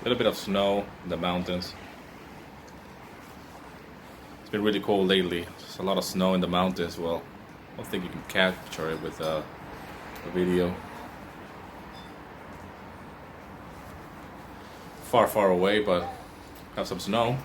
A little bit of snow in the mountains. It's been really cold lately. There's a lot of snow in the mountains. Well, I don't think you can capture it with a video. Far away, but have some snow.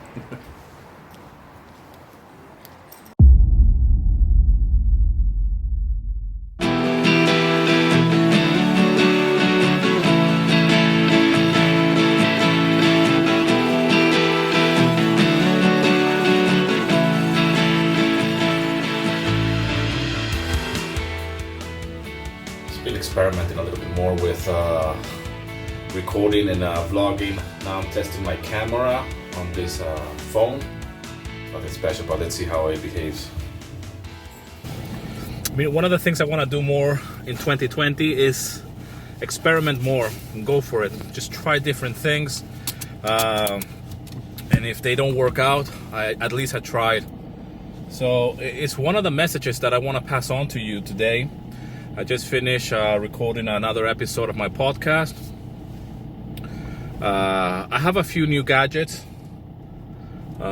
Been experimenting a little bit more with recording and vlogging. Now I'm testing my camera on this phone. Nothing special, but let's see how it behaves. I mean, one of the things I want to do more in 2020 is experiment more and go for it. Just try different things, and if they don't work out, at least I tried. So it's one of the messages that I want to pass on to you today. I just finished recording another episode of my podcast. I have a few new gadgets,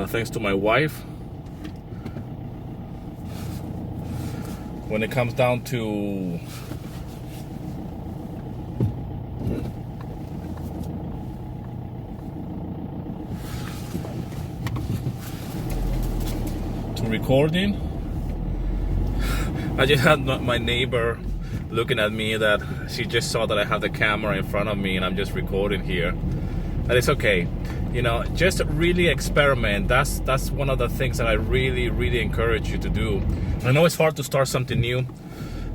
thanks to my wife. When it comes down to recording, I just had my neighbor looking at me that she just saw that I have the camera in front of me and I'm just recording here. And it's okay, you know, just really experiment. That's one of the things that I really encourage you to do. I know it's hard to start something new.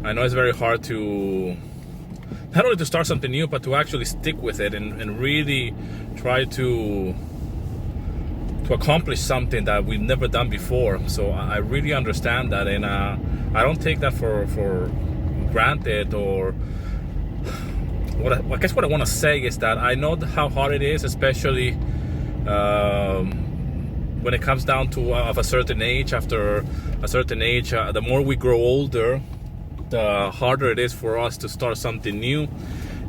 I know it's very hard to not only to start something new, but to actually stick with it and really try to accomplish something that we've never done before. So I really understand that, and I don't take that for granted. Or I guess what I want to say is that I know how hard it is, especially when it comes down to of a certain age. After a certain age, the more we grow older, the harder it is for us to start something new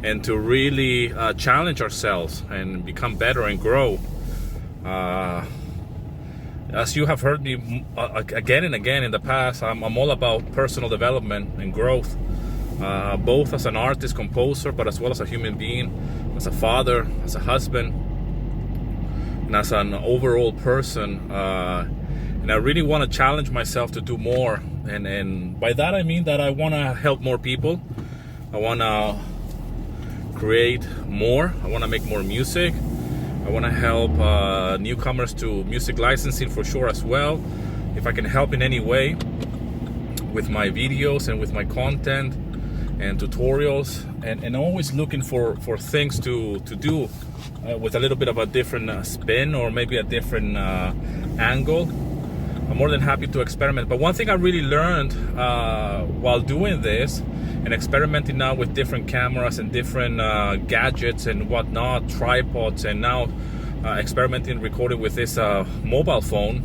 and to really challenge ourselves and become better and grow. As you have heard me again and again in the past, I'm all about personal development and growth, both as an artist, composer, but as well as a human being, as a father, as a husband, and as an overall person. And I really want to challenge myself to do more. And by that I mean that I want to help more people. I want to create more. I want to make more music. I want to help newcomers to music licensing for sure as well. If I can help in any way with my videos and with my content and tutorials, and always looking for things to do with a little bit of a different spin or maybe a different angle. I'm more than happy to experiment. But one thing I really learned while doing this and experimenting now with different cameras and different gadgets and whatnot, tripods, and now experimenting recording with this mobile phone,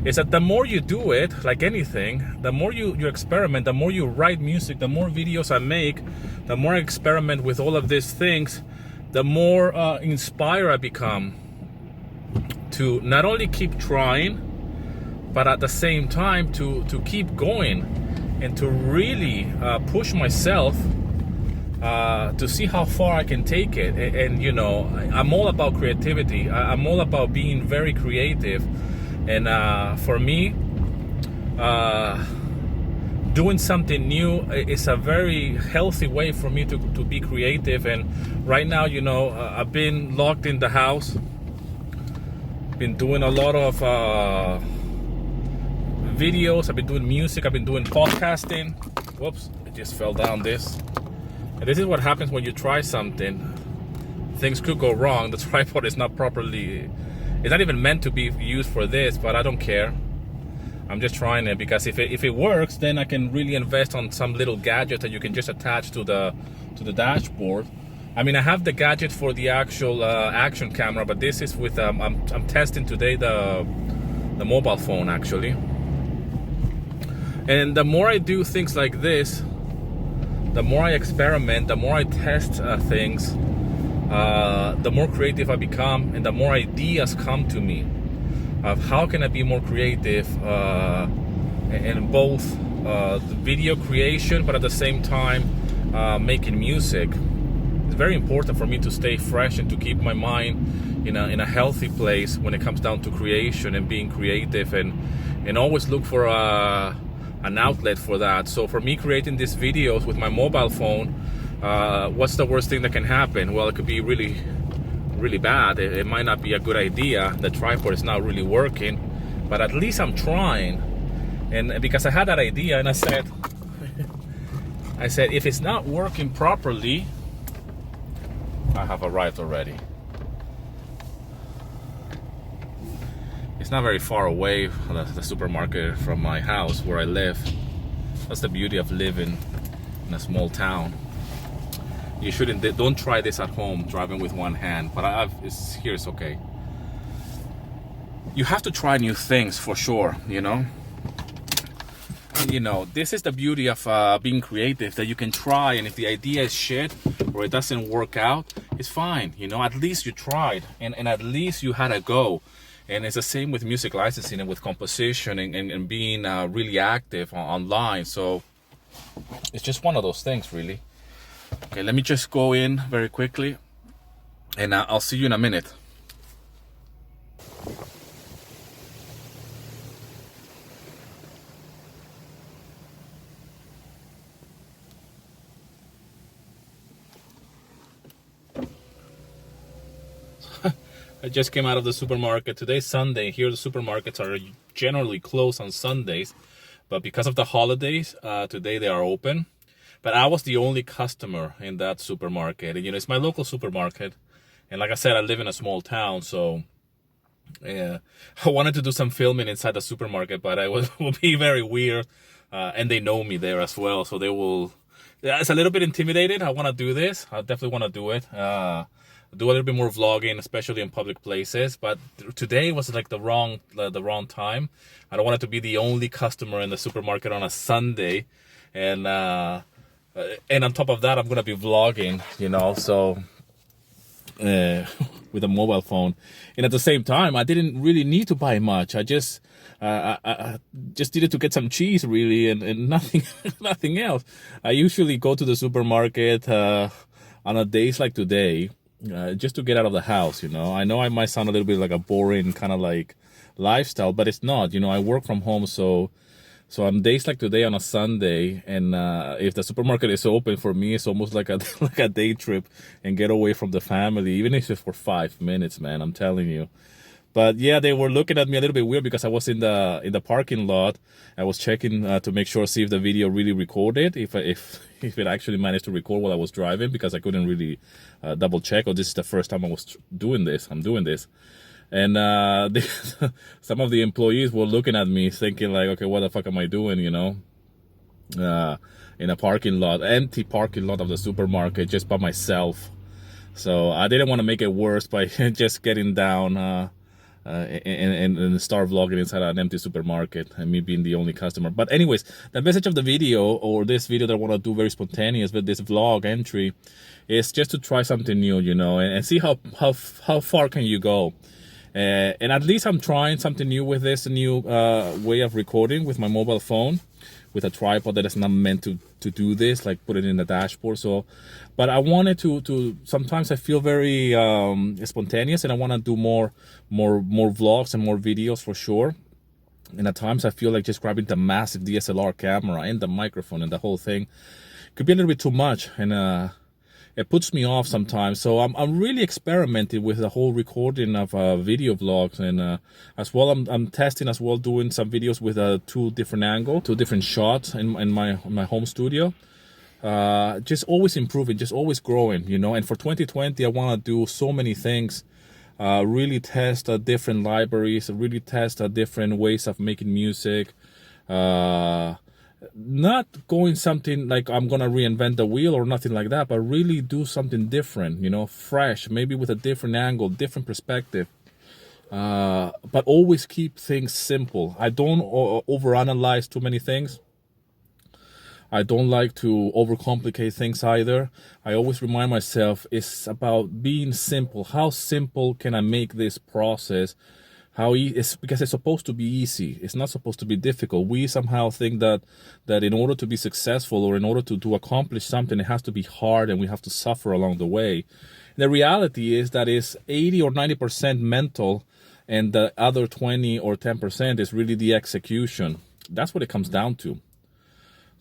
is that the more you do it, like anything, the more you experiment, the more you write music, the more videos I make, the more I experiment with all of these things, the more inspired I become to not only keep trying, but at the same time to keep going and to really push myself to see how far I can take it. And you know, I'm all about creativity. I'm all about being very creative. And for me, doing something new is a very healthy way for me to be creative. And right now, you know, I've been locked in the house, been doing a lot of videos, I've been doing music, I've been doing podcasting. Whoops, it just fell down this. And this is what happens when you try something. Things could go wrong. The tripod is not properly, it's not even meant to be used for this, but I don't care. I'm just trying it because if it works, then I can really invest on some little gadget that you can just attach to the dashboard. I mean, I have the gadget for the actual action camera, but this is with I'm testing today the mobile phone actually. And the more I do things like this, the more I experiment, the more I test things, the more creative I become, and the more ideas come to me of how can I be more creative in both the video creation, but at the same time making music. It's very important for me to stay fresh and to keep my mind in a healthy place when it comes down to creation and being creative, and always look for an outlet for that. So for me, creating these videos with my mobile phone, what's the worst thing that can happen? Well, it could be really, really bad. It might not be a good idea. The tripod is not really working, but at least I'm trying. And because I had that idea, and I said, if it's not working properly, I have arrived already. It's not very far away, the supermarket, from my house where I live. That's the beauty of living in a small town. You don't try this at home, driving with one hand, but here it's okay. You have to try new things for sure, you know? And, you know, this is the beauty of being creative, that you can try, and if the idea is shit or it doesn't work out, it's fine, you know? At least you tried, and at least you had a go. And it's the same with music licensing and with composition and being really active online. So it's just one of those things, really. Okay, let me just go in very quickly, and I'll see you in a minute. I just came out of the supermarket. Today's Sunday. Here the supermarkets are generally closed on Sundays, but because of the holidays, today they are open. But I was the only customer in that supermarket. And, you know, it's my local supermarket. And like I said, I live in a small town, so yeah, I wanted to do some filming inside the supermarket, but it will be very weird. And they know me there as well, so they will. Yeah, it's a little bit intimidated. I want to do this. I definitely want to do it. Do a little bit more vlogging, especially in public places. But today was like the wrong time. I don't want it to be the only customer in the supermarket on a Sunday, and on top of that, I'm gonna be vlogging, you know, so with a mobile phone. And at the same time, I didn't really need to buy much. I just needed to get some cheese, really, and nothing nothing else. I usually go to the supermarket on a days like today. Just to get out of the house, you know. I know I might sound a little bit like a boring kind of like lifestyle, but it's not. You know, I work from home, so on days like today on a Sunday, and if the supermarket is open, for me, it's almost like a day trip and get away from the family, even if it's for 5 minutes, man. I'm telling you. But yeah, they were looking at me a little bit weird because I was in the parking lot. I was checking to make sure, see if the video really recorded, if it actually managed to record while I was driving, because I couldn't really double check. Or this is the first time I was doing this. I'm doing this, and some of the employees were looking at me, thinking like, okay, what the fuck am I doing? You know, in a parking lot, empty parking lot of the supermarket, just by myself. So I didn't want to make it worse by just getting down. And start vlogging inside an empty supermarket and me being the only customer. But anyways, the message of the video, or this video that I want to do very spontaneous with this vlog entry, is just to try something new, you know, and see how far can you go. And at least I'm trying something new with this new way of recording with my mobile phone, with a tripod that is not meant to do this, like put it in the dashboard. So, but I wanted to sometimes I feel very spontaneous, and I want to do more vlogs and more videos for sure. And at times I feel like just grabbing the massive DSLR camera and the microphone and the whole thing could be a little bit too much, and it puts me off sometimes. So I'm really experimenting with the whole recording of video vlogs, and as well I'm testing as well, doing some videos with two different shots in my home studio. Just always improving, just always growing, you know. And for 2020, I want to do so many things. Really test different libraries, really test different ways of making music. Not going something like I'm gonna reinvent the wheel or nothing like that, but really do something different, you know, fresh, maybe with a different angle, different perspective. But always keep things simple. I don't overanalyze too many things. I don't like to overcomplicate things either. I always remind myself it's about being simple. How simple can I make this process? It's because it's supposed to be easy. It's not supposed to be difficult. We somehow think that in order to be successful or in order to accomplish something, it has to be hard and we have to suffer along the way. The reality is that it's 80 or 90% mental, and the other 20 or 10% is really the execution. That's what it comes down to.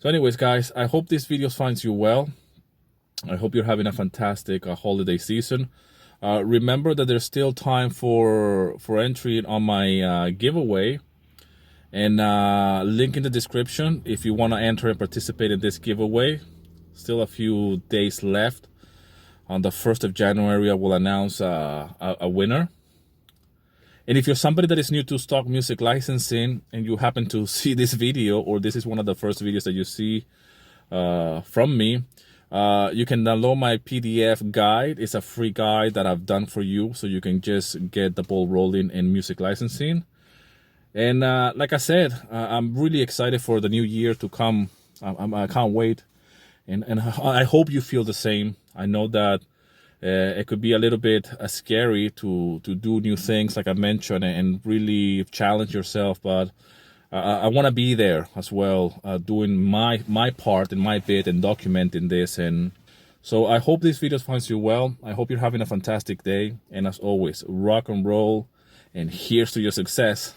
So anyways, guys, I hope this video finds you well. I hope you're having a fantastic holiday season. Remember that there's still time for entry on my giveaway, and link in the description if you want to enter and participate in this giveaway. Still a few days left. On the 1st of January, I will announce a winner. And if you're somebody that is new to stock music licensing and you happen to see this video, or this is one of the first videos that you see from me, you can download my PDF guide. It's a free guide that I've done for you, so you can just get the ball rolling in music licensing. And like I said, I'm really excited for the new year to come. I can't wait. And I hope you feel the same. I know that it could be a little bit scary to do new things, like I mentioned, and really challenge yourself. But I want to be there as well, doing my part and my bit and documenting this. And so I hope this video finds you well. I hope you're having a fantastic day. And as always, rock and roll, and here's to your success.